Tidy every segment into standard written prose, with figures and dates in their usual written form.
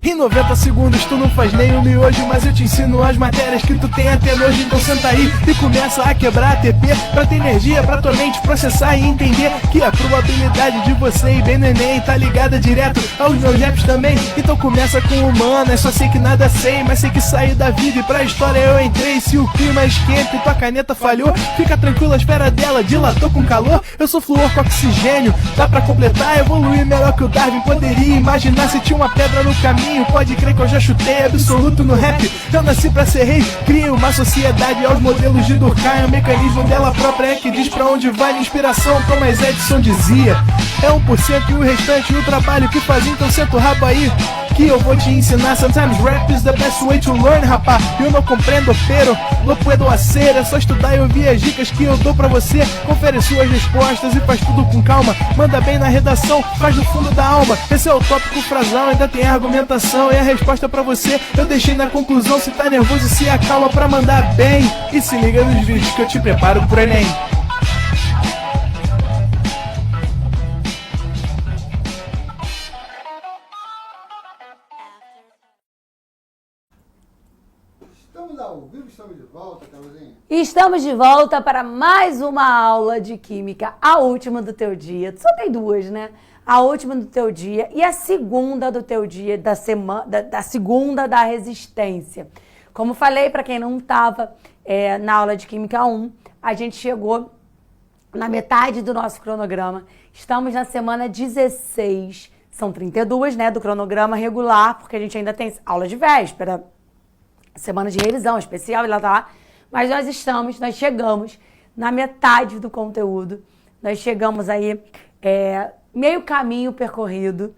Em 90 segundos tu não faz nem um miojo, mas eu te ensino as matérias que tu tem até hoje. Então senta aí e começa a quebrar ATP pra ter energia pra tua mente processar e entender que a probabilidade de você ir bem no Enem tá ligada direto aos meus raps também. Então começa com humanas, só sei que nada sei, mas sei que saí da vida e pra história eu entrei. Se o clima esquenta e tua caneta falhou, fica tranquilo, a esfera dela dilatou com calor. Eu sou flúor com oxigênio, dá pra completar, evoluir melhor que o Darwin poderia imaginar. Se tinha uma pedra no caminho, pode crer que eu já chutei absoluto no rap. Eu nasci pra ser rei, crio uma sociedade aos modelos de Durkheim. O mecanismo dela própria é que diz pra onde vai minha inspiração. Thomas Edison dizia, é 1% e o restante o trabalho que fazia. Então senta o rabo aí que eu vou te ensinar. Sometimes rap is the best way to learn, rapá. Eu não compreendo, pero não puedo hacer. É só estudar e ouvir as dicas que eu dou pra você. Confere suas respostas e faz tudo com calma. Manda bem na redação, faz do fundo da alma. Esse é o tópico frasal, ainda tem argumentação. E a resposta pra você eu deixei na conclusão. Se tá nervoso, se acalma pra mandar bem. E se liga nos vídeos que eu te preparo pro Enem. Estamos ao vivo, estamos de volta, Carolzinha. Estamos de volta para mais uma aula de Química, a última do teu dia. Só tem duas, né? A última do teu dia e a segunda do teu dia, da semana, da segunda da resistência. Como falei, para quem não estava na aula de Química 1, a gente chegou na metade do nosso cronograma. Estamos na semana 16, são 32, né, do cronograma regular, porque a gente ainda tem aula de véspera, semana de revisão especial, e lá tá lá. Mas nós chegamos na metade do conteúdo. Nós chegamos aí, meio caminho percorrido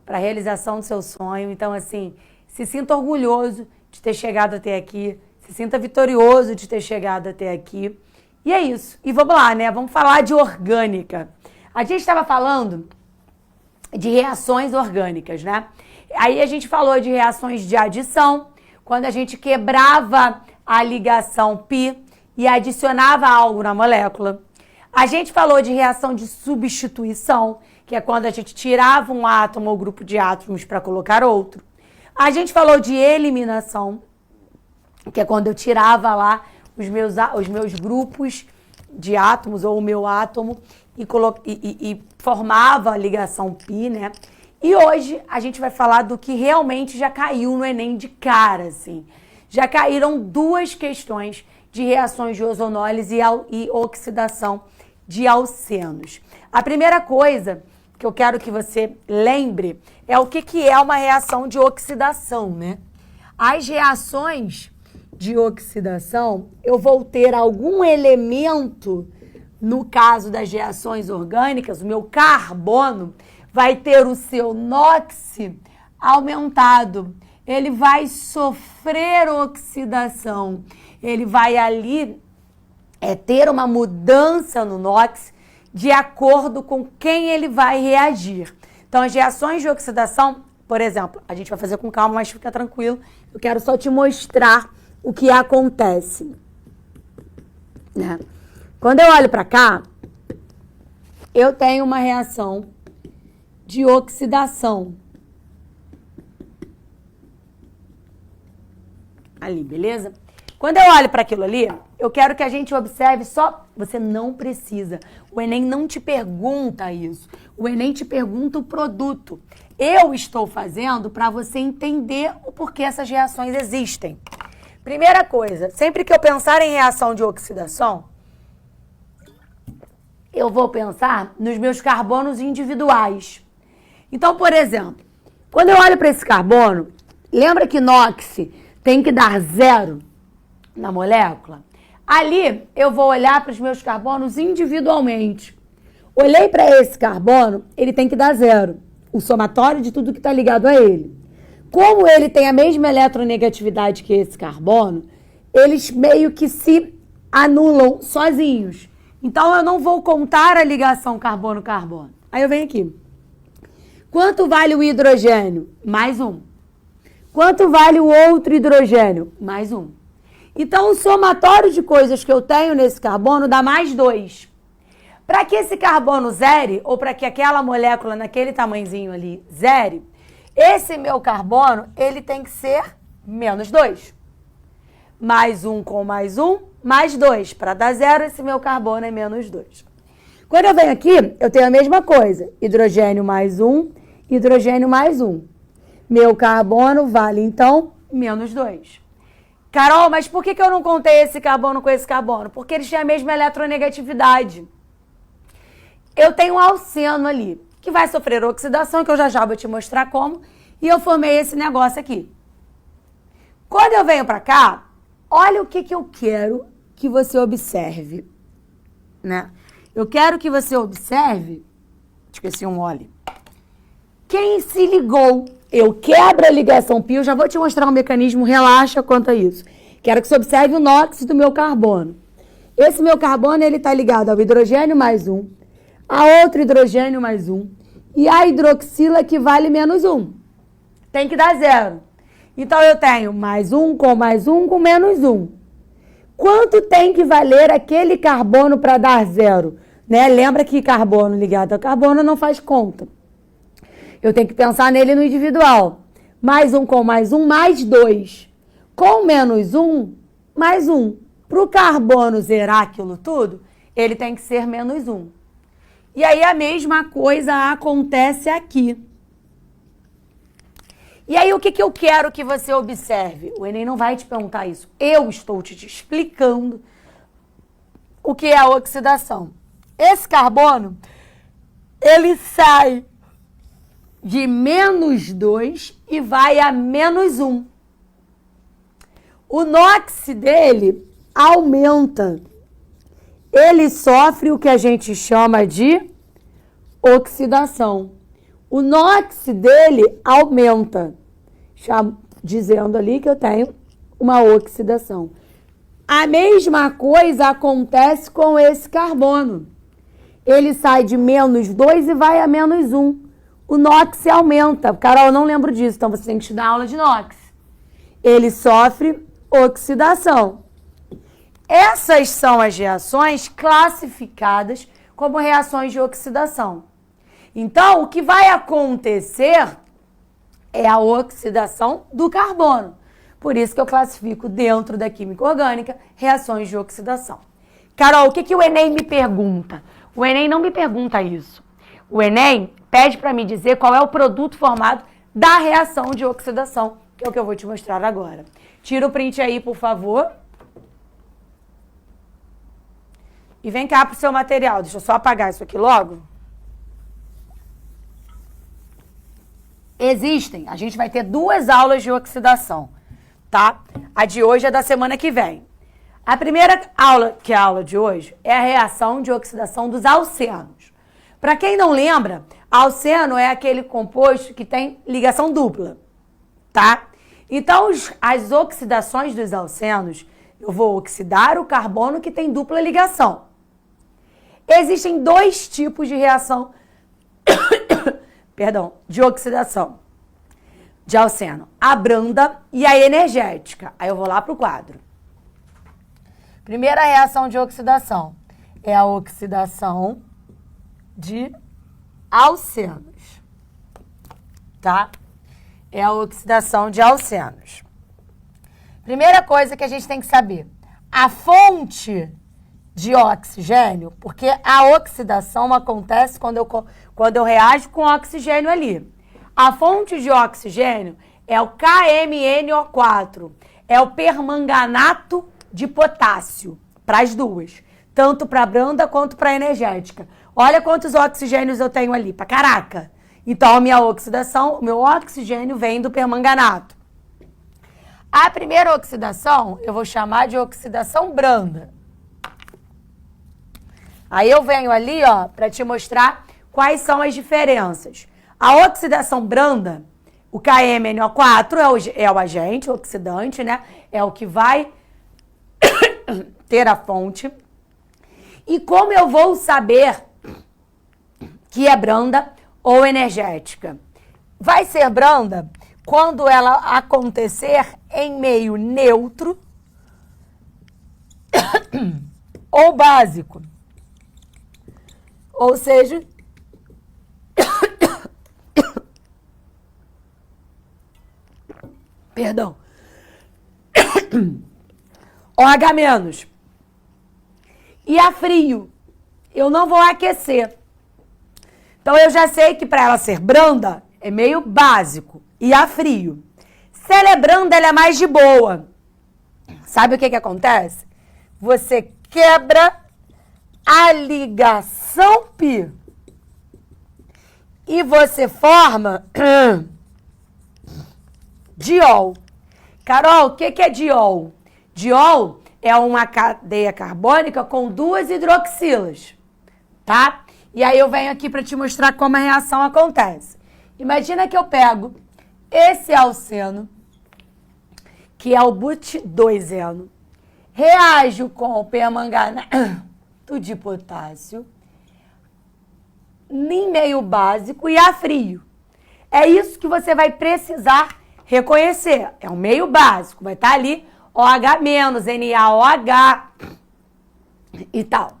para a realização do seu sonho. Então, assim, se sinta orgulhoso de ter chegado até aqui. Se sinta vitorioso de ter chegado até aqui. E é isso. E vamos lá, né? Vamos falar de orgânica. A gente estava falando de reações orgânicas, né? Aí a gente falou de reações de adição, quando a gente quebrava a ligação π e adicionava algo na molécula. A gente falou de reação de substituição, que é quando a gente tirava um átomo ou grupo de átomos para colocar outro. A gente falou de eliminação, que é quando eu tirava lá os meus grupos de átomos ou o meu átomo e formava a ligação π, né? E hoje a gente vai falar do que realmente já caiu no Enem de cara, assim. Já caíram duas questões de reações de ozonólise e oxidação de alcenos. A primeira coisa que eu quero que você lembre é o que é uma reação de oxidação, né? As reações de oxidação, eu vou ter algum elemento, no caso das reações orgânicas, o meu carbono, vai ter o seu NOx aumentado, ele vai sofrer oxidação, ele vai ali ter uma mudança no NOx de acordo com quem ele vai reagir. Então, as reações de oxidação, por exemplo, a gente vai fazer com calma, mas fica tranquilo, eu quero só te mostrar o que acontece, né? Quando eu olho para cá, eu tenho uma reação de oxidação. Ali, beleza? Quando eu olho para aquilo ali, eu quero que a gente observe só... Você não precisa. O Enem não te pergunta isso. O Enem te pergunta o produto. Eu estou fazendo para você entender o porquê essas reações existem. Primeira coisa, sempre que eu pensar em reação de oxidação, eu vou pensar nos meus carbonos individuais. Então, por exemplo, quando eu olho para esse carbono, lembra que NOx tem que dar 0 na molécula? Ali eu vou olhar para os meus carbonos individualmente. Olhei para esse carbono, ele tem que dar 0. O somatório de tudo que está ligado a ele. Como ele tem a mesma eletronegatividade que esse carbono, eles meio que se anulam sozinhos. Então eu não vou contar a ligação carbono-carbono. Aí eu venho aqui. Quanto vale o hidrogênio? Mais um. Quanto vale o outro hidrogênio? Mais um. Então, o somatório de coisas que eu tenho nesse carbono dá mais 2. Para que esse carbono zere, ou para que aquela molécula naquele tamanhozinho ali zere, esse meu carbono, ele tem que ser menos 2. Mais 1 com mais 1, mais 2. Para dar zero, esse meu carbono é menos 2. Quando eu venho aqui, eu tenho a mesma coisa. Hidrogênio mais 1, hidrogênio mais 1. Meu carbono vale, então, menos 2. Carol, mas por que eu não contei esse carbono com esse carbono? Porque eles têm a mesma eletronegatividade. Eu tenho um alceno ali, que vai sofrer oxidação, que eu já vou te mostrar como, e eu formei esse negócio aqui. Quando eu venho para cá, olha o que eu quero que você observe, né? Eu quero que você observe, esqueci um óleo, quem se ligou. Eu quebro a ligação pi, eu já vou te mostrar um mecanismo, relaxa quanto a isso. Quero que você observe o NOx do meu carbono. Esse meu carbono, ele está ligado ao hidrogênio mais 1, a outro hidrogênio mais 1, e a hidroxila que vale menos 1. Tem que dar zero. Então, eu tenho mais 1 com mais 1 com menos 1. Quanto tem que valer aquele carbono para dar zero? Né? Lembra que carbono ligado a carbono não faz conta. Eu tenho que pensar nele no individual. Mais 1 com mais 1, mais 2. Com menos 1, mais 1. Para o carbono zerar aquilo tudo, ele tem que ser menos 1. E aí a mesma coisa acontece aqui. E aí o que eu quero que você observe? O Enem não vai te perguntar isso. Eu estou te explicando o que é a oxidação. Esse carbono, ele sai de menos 2 e vai a menos 1. O NOx dele aumenta. Ele sofre o que a gente chama de oxidação. O NOx dele aumenta, dizendo ali que eu tenho uma oxidação. A mesma coisa acontece com esse carbono. Ele sai de menos 2 e vai a menos 1. O NOx aumenta. Carol, eu não lembro disso, então você tem que estudar aula de NOx. Ele sofre oxidação. Essas são as reações classificadas como reações de oxidação. Então, o que vai acontecer é a oxidação do carbono. Por isso que eu classifico dentro da química orgânica reações de oxidação. Carol, o que o Enem me pergunta? O Enem não me pergunta isso. O Enem pede para me dizer qual é o produto formado da reação de oxidação, que é o que eu vou te mostrar agora. Tira o print aí, por favor. E vem cá pro seu material. Deixa eu só apagar isso aqui logo. Existem, a gente vai ter 2 aulas de oxidação, tá? A de hoje é da semana que vem. A primeira aula, que é a aula de hoje, é a reação de oxidação dos alcenos. Para quem não lembra, alceno é aquele composto que tem ligação dupla, tá? Então, as oxidações dos alcenos, eu vou oxidar o carbono que tem dupla ligação. Existem 2 tipos de reação de oxidação de alceno. A branda e a energética. Aí eu vou lá para o quadro. Primeira reação de oxidação é a oxidação de alcenos. Tá? É a oxidação de alcenos. Primeira coisa que a gente tem que saber. A fonte de oxigênio, porque a oxidação acontece quando eu reajo com oxigênio ali. A fonte de oxigênio é o KMNO4, é o permanganato de potássio, para as duas, tanto para a branda quanto para a energética. Olha quantos oxigênios eu tenho ali, para caraca. Então, a minha oxidação, o meu oxigênio vem do permanganato. A primeira oxidação, eu vou chamar de oxidação branda. Aí eu venho ali, ó, para te mostrar quais são as diferenças. A oxidação branda, o KMNO4 é o agente oxidante, né? É o que vai ter a fonte. E como eu vou saber que é branda ou energética? Vai ser branda quando ela acontecer em meio neutro, ou básico. Ou seja, perdão, OH-. E a frio, eu não vou aquecer. Então eu já sei que para ela ser branda é meio básico. E a frio. Se ela é branda, ela é mais de boa. Sabe o que acontece? Você quebra a ligação π e você forma diol. Carol, o que é diol? Diol é uma cadeia carbônica com 2 hidroxilas, tá? E aí eu venho aqui para te mostrar como a reação acontece. Imagina que eu pego esse alceno, que é o but2eno, reajo com o permanganato de potássio em meio básico e a frio. É isso que você vai precisar reconhecer. É um meio básico, vai estar ali OH-, NaOH e tal.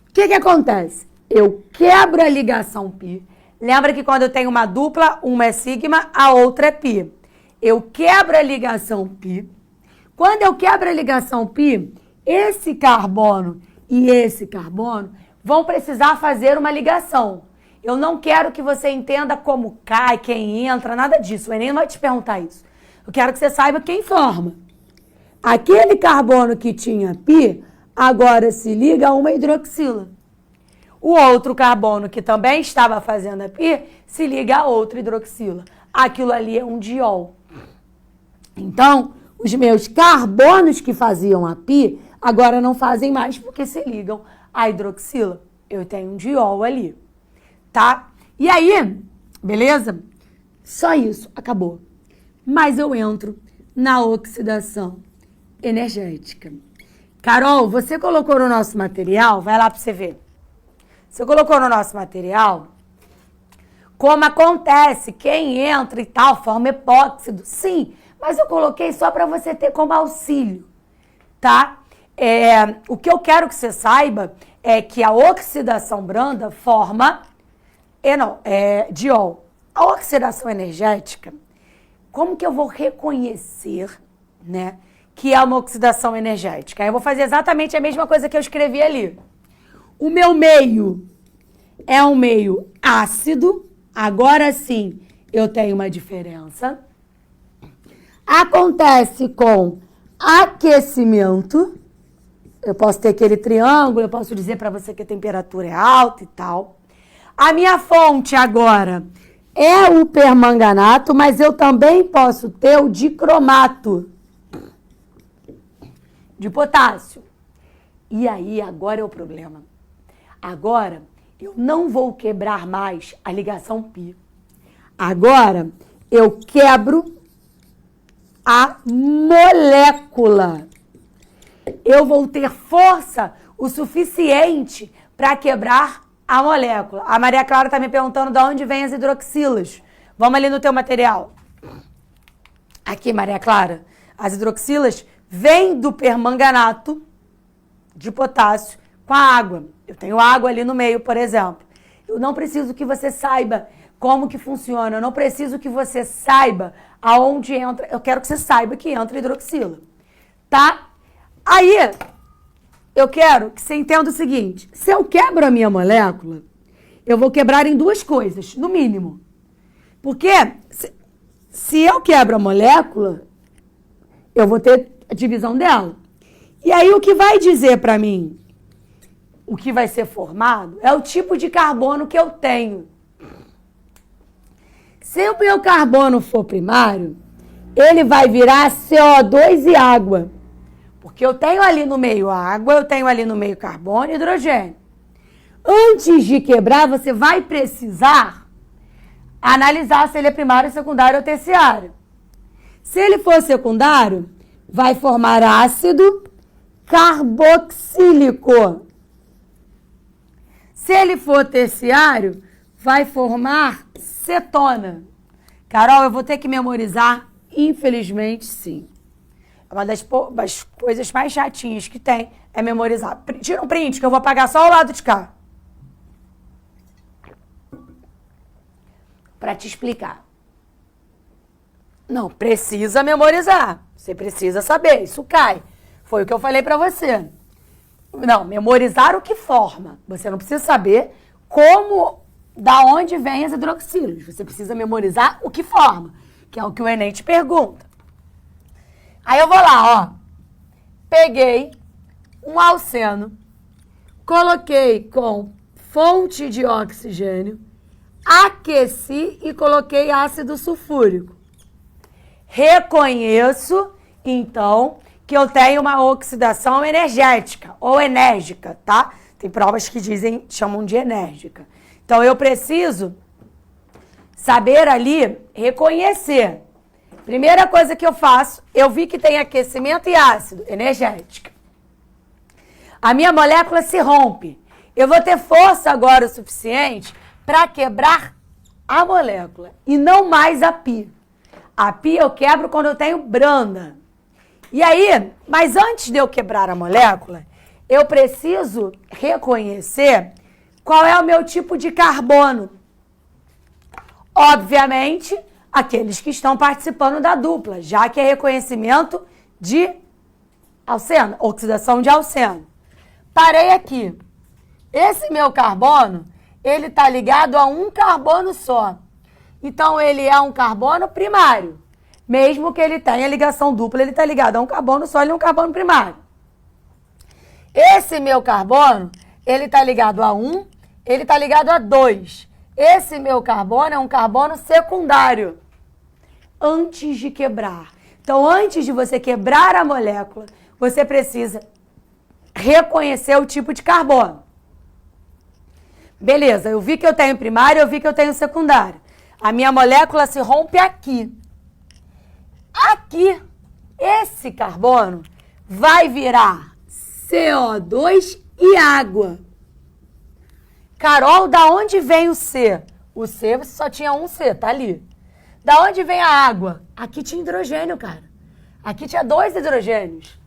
O que acontece? Eu quebro a ligação π. Lembra que quando eu tenho uma dupla, uma é sigma, a outra é π. Eu quebro a ligação π. Quando eu quebro a ligação π, esse carbono e esse carbono vão precisar fazer uma ligação. Eu não quero que você entenda como cai, quem entra, nada disso. O Enem não vai te perguntar isso. Eu quero que você saiba quem forma. Aquele carbono que tinha π, agora se liga a uma hidroxila. O outro carbono que também estava fazendo a π, se liga a outra hidroxila. Aquilo ali é um diol. Então, os meus carbonos que faziam a π, agora não fazem mais porque se ligam à hidroxila. Eu tenho um diol ali, tá? E aí, beleza? Só isso, acabou. Mas eu entro na oxidação energética. Carol, você colocou no nosso material, vai lá para você ver. Você colocou no nosso material como acontece, quem entra e tal, forma epóxido. Sim, mas eu coloquei só para você ter como auxílio, tá? O que eu quero que você saiba é que a oxidação branda forma diol. A oxidação energética, como que eu vou reconhecer, né, que é uma oxidação energética? Eu vou fazer exatamente a mesma coisa que eu escrevi ali. O meu meio é um meio ácido. Agora sim, eu tenho uma diferença. Acontece com aquecimento. Eu posso ter aquele triângulo, eu posso dizer para você que a temperatura é alta e tal. A minha fonte agora é o permanganato, mas eu também posso ter o dicromato de potássio. E aí, agora é o problema. Agora, eu não vou quebrar mais a ligação π. Agora, eu quebro a molécula. Eu vou ter força o suficiente para quebrar a molécula. A Maria Clara está me perguntando de onde vêm as hidroxilas. Vamos ali no teu material. Aqui, Maria Clara. As hidroxilas vêm do permanganato de potássio com a água. Eu tenho água ali no meio, por exemplo. Eu não preciso que você saiba como que funciona. Eu não preciso que você saiba aonde entra. Eu quero que você saiba que entra hidroxila. Tá? Aí, eu quero que você entenda o seguinte. Se eu quebro a minha molécula, eu vou quebrar em 2 coisas, no mínimo. Porque se eu quebro a molécula, eu vou ter a divisão dela. E aí, o que vai dizer para mim o que vai ser formado é o tipo de carbono que eu tenho. Se o meu carbono for primário, ele vai virar CO2 e água. Porque eu tenho ali no meio água, eu tenho ali no meio carbono e hidrogênio. Antes de quebrar, você vai precisar analisar se ele é primário, secundário ou terciário. Se ele for secundário, vai formar ácido carboxílico. Se ele for terciário, vai formar cetona. Carol, eu vou ter que memorizar? Infelizmente, sim. Uma das coisas mais chatinhas que tem é memorizar. Tira um print que eu vou apagar só o lado de cá. Para te explicar. Não, precisa memorizar. Você precisa saber, isso cai. Foi o que eu falei para você. Não, memorizar o que forma. Você não precisa saber da onde vem as hidroxilas. Você precisa memorizar o que forma, que é o que o Enem te pergunta. Aí eu vou lá, ó. Peguei um alceno, coloquei com fonte de oxigênio, aqueci e coloquei ácido sulfúrico. Reconheço, então, que eu tenho uma oxidação energética ou enérgica, tá? Tem provas que chamam de enérgica. Então, eu preciso saber ali, reconhecer. Primeira coisa que eu faço, eu vi que tem aquecimento e ácido, energética. A minha molécula se rompe. Eu vou ter força agora o suficiente para quebrar a molécula e não mais a pi. A pi eu quebro quando eu tenho branda. E aí, mas antes de eu quebrar a molécula, eu preciso reconhecer qual é o meu tipo de carbono. Obviamente, aqueles que estão participando da dupla, já que é reconhecimento de alceno, oxidação de alceno. Parei aqui. Esse meu carbono, ele está ligado a um carbono só. Então, ele é um carbono primário. Mesmo que ele tenha ligação dupla, ele está ligado a um carbono só, ele é um carbono primário. Esse meu carbono, ele está ligado a 1, ele está ligado a 2. Esse meu carbono é um carbono secundário. Antes de quebrar. Então, antes de você quebrar a molécula, você precisa reconhecer o tipo de carbono. Beleza, eu vi que eu tenho primário, eu vi que eu tenho secundário. A minha molécula se rompe aqui. Aqui, esse carbono vai virar CO2 e água. Carol, da onde vem o C? O C, você só tinha um C, tá ali. Da onde vem a água? Aqui tinha hidrogênio, cara. Aqui tinha 2 hidrogênios.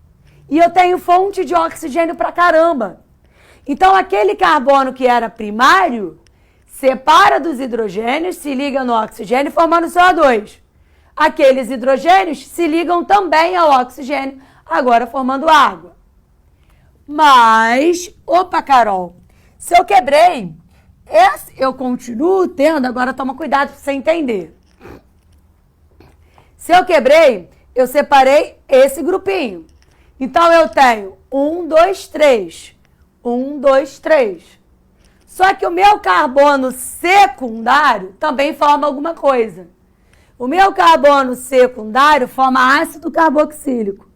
E eu tenho fonte de oxigênio pra caramba. Então, aquele carbono que era primário, separa dos hidrogênios, se liga no oxigênio, formando CO2. Aqueles hidrogênios se ligam também ao oxigênio, agora formando água. Mas, opa, Carol, se eu quebrei, eu continuo tendo, agora toma cuidado para você entender. Se eu quebrei, eu separei esse grupinho. Então, eu tenho 1, 2, 3. 1, 2, 3. Só que o meu carbono secundário também forma alguma coisa. O meu carbono secundário forma ácido carboxílico.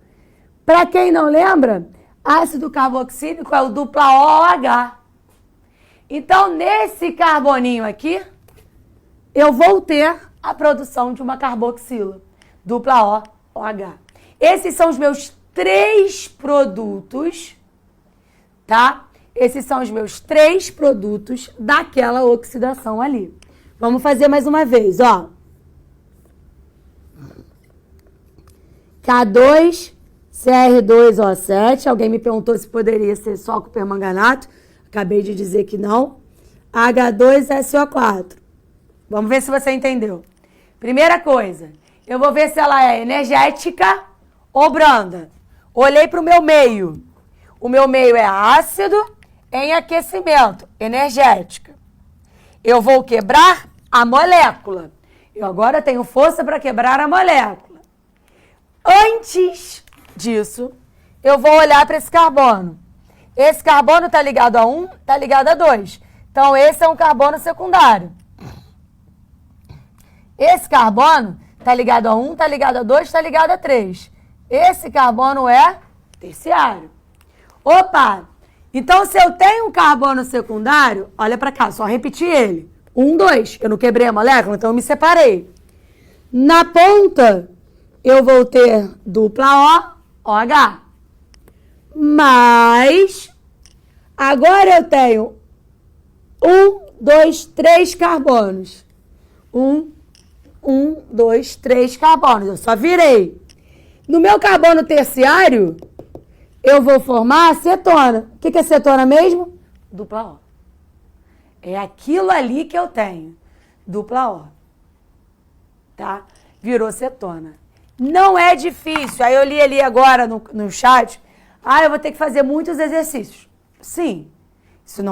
Para quem não lembra, ácido carboxílico é o dupla OH. Então, nesse carboninho aqui, eu vou ter a produção de uma carboxila, dupla OH. Esses são os meus 3 produtos, tá? Esses são os meus 3 produtos daquela oxidação ali. Vamos fazer mais uma vez, ó. K2, CR2O7. Alguém me perguntou se poderia ser só com permanganato. Acabei de dizer que não. H2SO4. Vamos ver se você entendeu. Primeira coisa, eu vou ver se ela é energética ou branda. Olhei para o meu meio. O meu meio é ácido em aquecimento, energética. Eu vou quebrar a molécula. Eu agora tenho força para quebrar a molécula. Antes disso, eu vou olhar para esse carbono. Esse carbono está ligado a 1, está ligado a 2. Então, esse é um carbono secundário. Esse carbono está ligado a 1, está ligado a 2, está ligado a 3. Esse carbono é terciário. Opa! Então, se eu tenho um carbono secundário, olha para cá, só repetir ele. 1, 2. Eu não quebrei a molécula, então eu me separei. Na ponta, eu vou ter dupla OH. Mas, agora eu tenho 1, 2, 3 carbonos. 1, 2, 3 carbonos. Eu só virei. No meu carbono terciário, eu vou formar acetona. O que é cetona mesmo? Dupla O. É aquilo ali que eu tenho. Dupla O. Tá? Virou cetona. Não é difícil. Aí eu li ali agora no chat. Eu vou ter que fazer muitos exercícios. Sim. Isso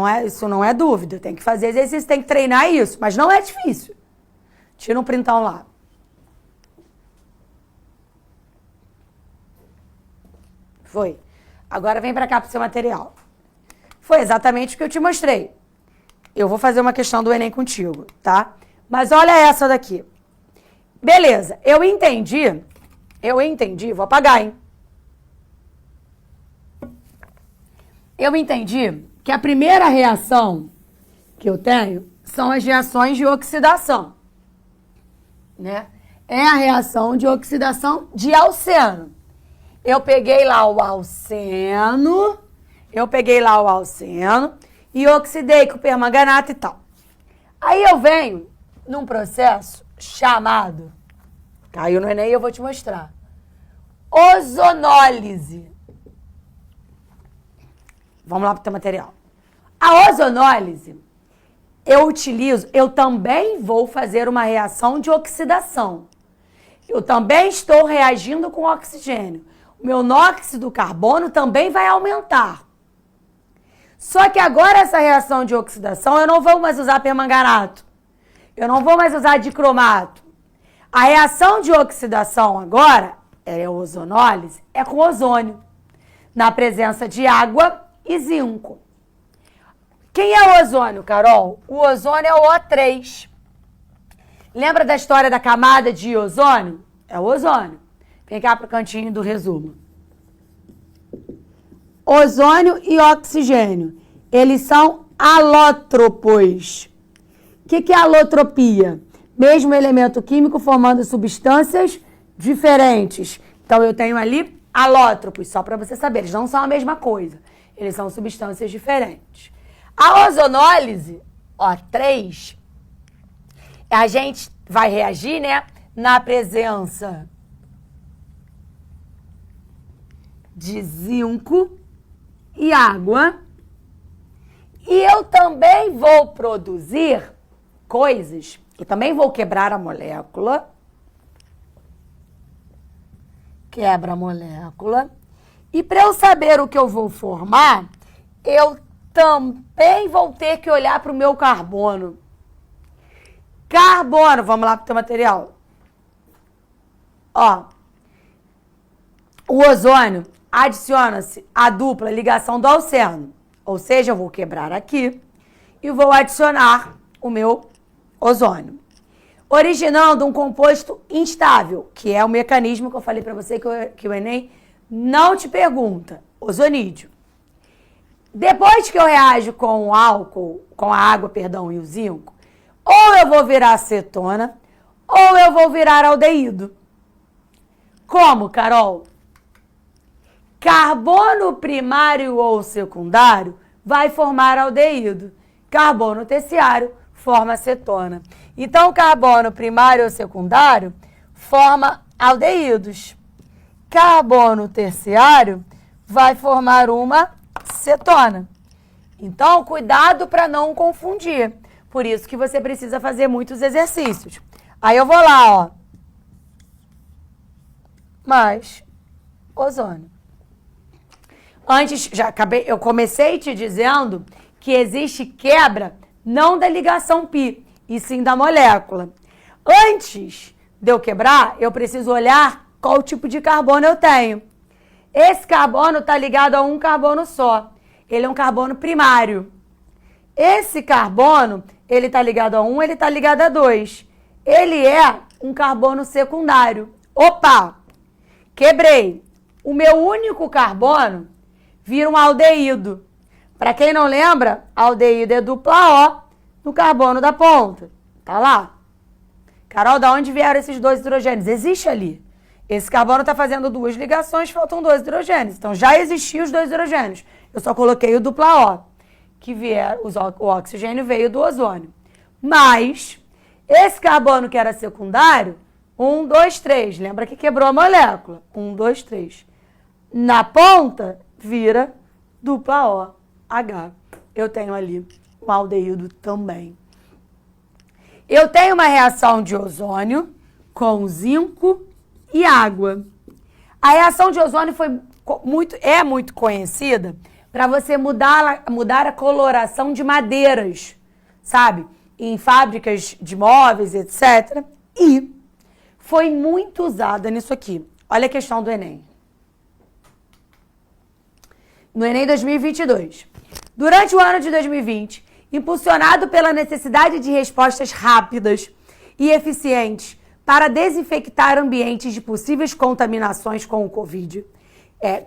não é dúvida. Tem que fazer exercício, tem que treinar isso. Mas não é difícil. Tira um printão lá. Foi. Agora vem pra cá pro seu material. Foi exatamente o que eu te mostrei. Eu vou fazer uma questão do Enem contigo, tá? Mas olha essa daqui. Beleza, eu entendi, vou apagar, hein? Eu entendi que a primeira reação que eu tenho são as reações de oxidação, né? É a reação de oxidação de alceno. Eu peguei lá o alceno e oxidei com permanganato e tal. Aí eu venho num processo chamado, caiu no Enem e eu vou te mostrar, ozonólise. Vamos lá para o teu material. A ozonólise, eu também vou fazer uma reação de oxidação. Eu também estou reagindo com oxigênio. O meu nóxido do carbono também vai aumentar. Só que agora essa reação de oxidação, eu não vou mais usar permanganato. Eu não vou mais usar dicromato. A reação de oxidação agora, é ozonólise, é com ozônio, na presença de água e zinco. Quem é o ozônio, Carol? O ozônio é o O3. Lembra da história da camada de ozônio? É o ozônio. Vem cá pro cantinho do resumo. Ozônio e oxigênio, eles são alótropos. O que é alotropia? Mesmo elemento químico formando substâncias diferentes. Então eu tenho ali alótropos, só para você saber, eles não são a mesma coisa. Eles são substâncias diferentes. A ozonólise, O3, a gente vai reagir, né, na presença de zinco e água. E eu também vou produzir coisas, eu também vou quebrar a molécula. Quebra a molécula. E para eu saber o que eu vou formar, eu também vou ter que olhar para o meu carbono. Carbono, vamos lá para o teu material. Ó, o ozônio adiciona-se à dupla ligação do alceno. Ou seja, eu vou quebrar aqui e vou adicionar o meu ozônio, originando um composto instável, que é o mecanismo que eu falei para você que o Enem não te pergunta, ozonídeo. Depois que eu reajo com o álcool, com a água, perdão, e o zinco, ou eu vou virar acetona, ou eu vou virar aldeído. Como, Carol? Carbono primário ou secundário vai formar aldeído. Carbono terciário forma acetona. Então, carbono primário ou secundário forma aldeídos. Carbono terciário vai formar uma cetona. Então, cuidado para não confundir. Por isso que você precisa fazer muitos exercícios. Aí eu vou lá, ó. Mais ozônio. Antes, eu comecei te dizendo que existe quebra não da ligação pi, e sim da molécula. Antes de eu quebrar, eu preciso olhar qual tipo de carbono eu tenho. Esse carbono está ligado a um carbono só. Ele é um carbono primário. Esse carbono, ele está ligado a um, ele está ligado a dois. Ele é um carbono secundário. Opa! Quebrei. O meu único carbono vira um aldeído. Para quem não lembra, aldeído é dupla O no carbono da ponta. Tá lá. Carol, da onde vieram esses dois hidrogênios? Existe ali. Esse carbono está fazendo duas ligações, faltam dois hidrogênios. Então já existiam os dois hidrogênios. Eu só coloquei o dupla O, que o oxigênio veio do ozônio. Mas esse carbono que era secundário 1, 2, 3. Lembra que quebrou a molécula? 1, 2, 3. Na ponta, vira dupla OH. Eu tenho ali um aldeído também. Eu tenho uma reação de ozônio com zinco e água. A reação de ozônio é muito conhecida para você mudar a coloração de madeiras, sabe? Em fábricas de móveis, etc. E foi muito usada nisso aqui. Olha a questão do Enem. No Enem 2022. Durante o ano de 2020, impulsionado pela necessidade de respostas rápidas e eficientes para desinfectar ambientes de possíveis contaminações com o Covid,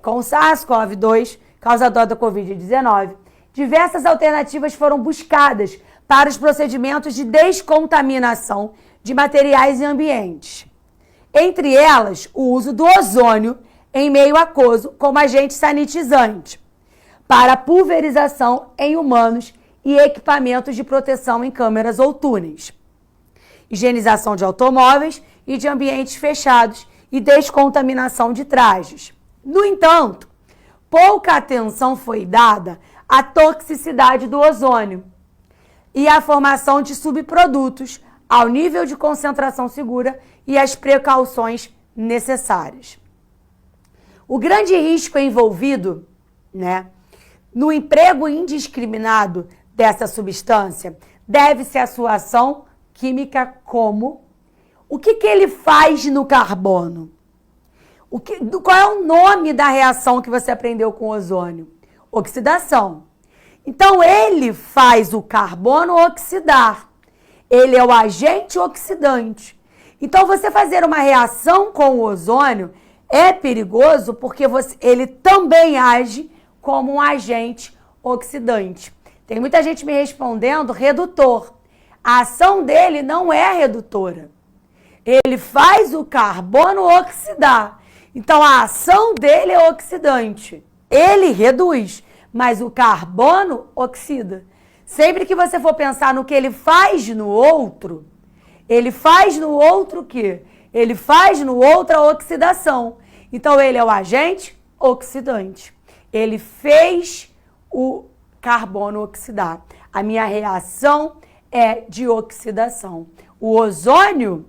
com o SARS-CoV-2, causador da Covid-19, diversas alternativas foram buscadas para os procedimentos de descontaminação de materiais e ambientes. Entre elas, o uso do ozônio em meio aquoso como agente sanitizante, para pulverização em humanos e equipamentos de proteção em câmeras ou túneis, higienização de automóveis e de ambientes fechados e descontaminação de trajes. No entanto, pouca atenção foi dada à toxicidade do ozônio e à formação de subprodutos ao nível de concentração segura e as precauções necessárias. O grande risco envolvido, no emprego indiscriminado dessa substância deve-se à sua ação química como... O que ele faz no carbono? Qual é o nome da reação que você aprendeu com o ozônio? Oxidação. Então, ele faz o carbono oxidar. Ele é o agente oxidante. Então, você fazer uma reação com o ozônio é perigoso porque ele também age como um agente oxidante. Tem muita gente me respondendo redutor. A ação dele não é redutora. Ele faz o carbono oxidar. Então, a ação dele é oxidante. Ele reduz, mas o carbono oxida. Sempre que você for pensar no que ele faz no outro o quê? Ele faz no outro a oxidação. Então, ele é o agente oxidante. Ele fez o carbono oxidar. A minha reação é de oxidação. O ozônio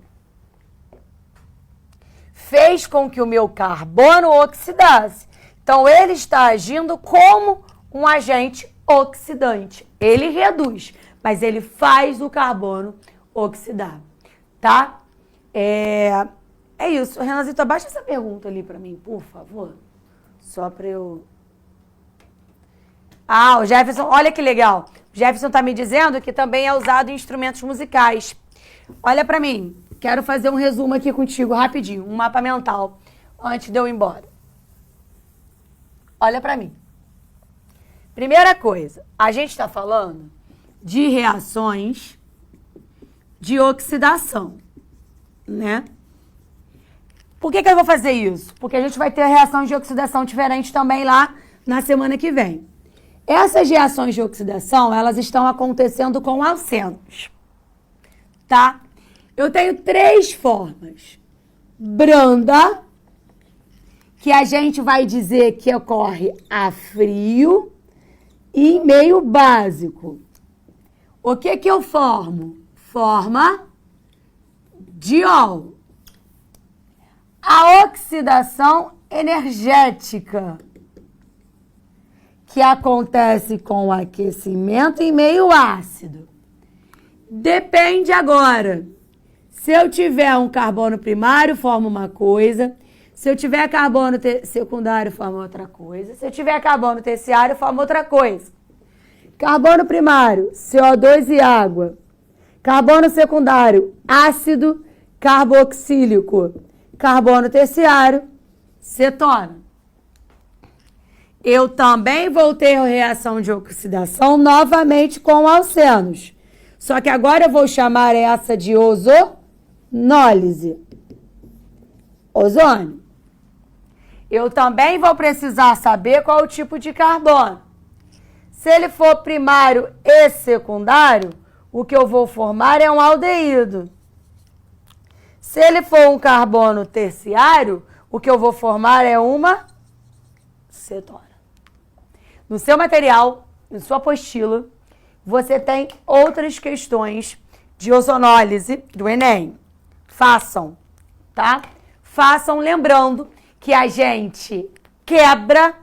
fez com que o meu carbono oxidasse. Então, ele está agindo como um agente oxidante. Ele reduz, mas ele faz o carbono oxidar, tá? É isso. Renanzito, abaixa essa pergunta ali para mim, por favor. Só para eu... o Jefferson, olha que legal. O Jefferson está me dizendo que também é usado em instrumentos musicais. Olha para mim. Quero fazer um resumo aqui contigo, rapidinho. Um mapa mental, antes de eu ir embora. Olha para mim. Primeira coisa, a gente está falando de reações de oxidação, né? Por que eu vou fazer isso? Porque a gente vai ter reação de oxidação diferente também lá na semana que vem. Essas reações de oxidação, elas estão acontecendo com alcenos, tá? Eu tenho 3 formas. Branda, que a gente vai dizer que ocorre a frio, e em meio básico. O que eu formo? Forma diol. A oxidação energética, que acontece com o aquecimento em meio ácido. Depende agora. Se eu tiver um carbono primário, forma uma coisa. Se eu tiver carbono secundário, forma outra coisa. Se eu tiver carbono terciário, forma outra coisa. Carbono primário, CO2 e água. Carbono secundário, ácido carboxílico. Carbono terciário, cetona. Eu também vou ter reação de oxidação novamente com alcenos. Só que agora eu vou chamar essa de ozonólise. Ozônio. Eu também vou precisar saber qual é o tipo de carbono. Se ele for primário e secundário, o que eu vou formar é um aldeído. Se ele for um carbono terciário, o que eu vou formar é uma cetona. No seu material, na sua apostila, você tem outras questões de ozonólise do Enem. Façam, tá? Façam lembrando que a gente quebra.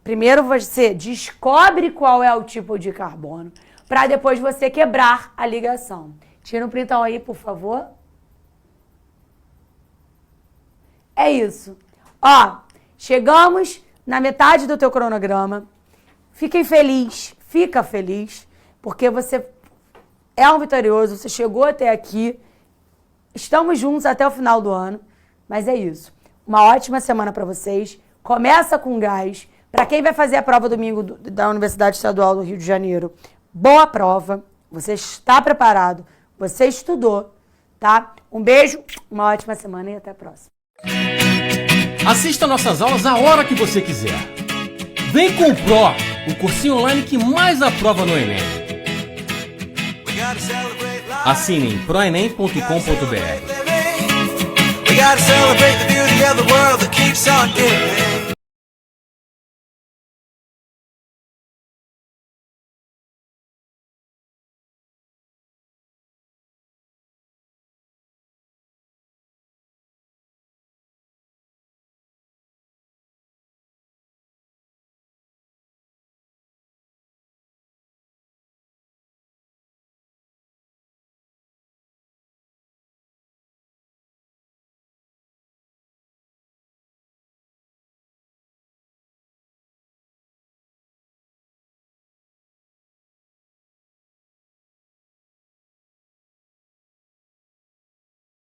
Primeiro você descobre qual é o tipo de carbono, para depois você quebrar a ligação. Tira um printão aí, por favor. É isso. Ó, chegamos na metade do teu cronograma. Fica feliz, porque você é um vitorioso, você chegou até aqui. Estamos juntos até o final do ano, mas é isso. Uma ótima semana para vocês. Começa com gás. Para quem vai fazer a prova domingo da Universidade Estadual do Rio de Janeiro, boa prova. Você está preparado, você estudou, tá? Um beijo, uma ótima semana e até a próxima. Assista nossas aulas a hora que você quiser. Vem com o Pro, o cursinho online que mais aprova no Enem. Assine em proenem.com.br. We gotta celebrate the beauty of the world that keeps on giving.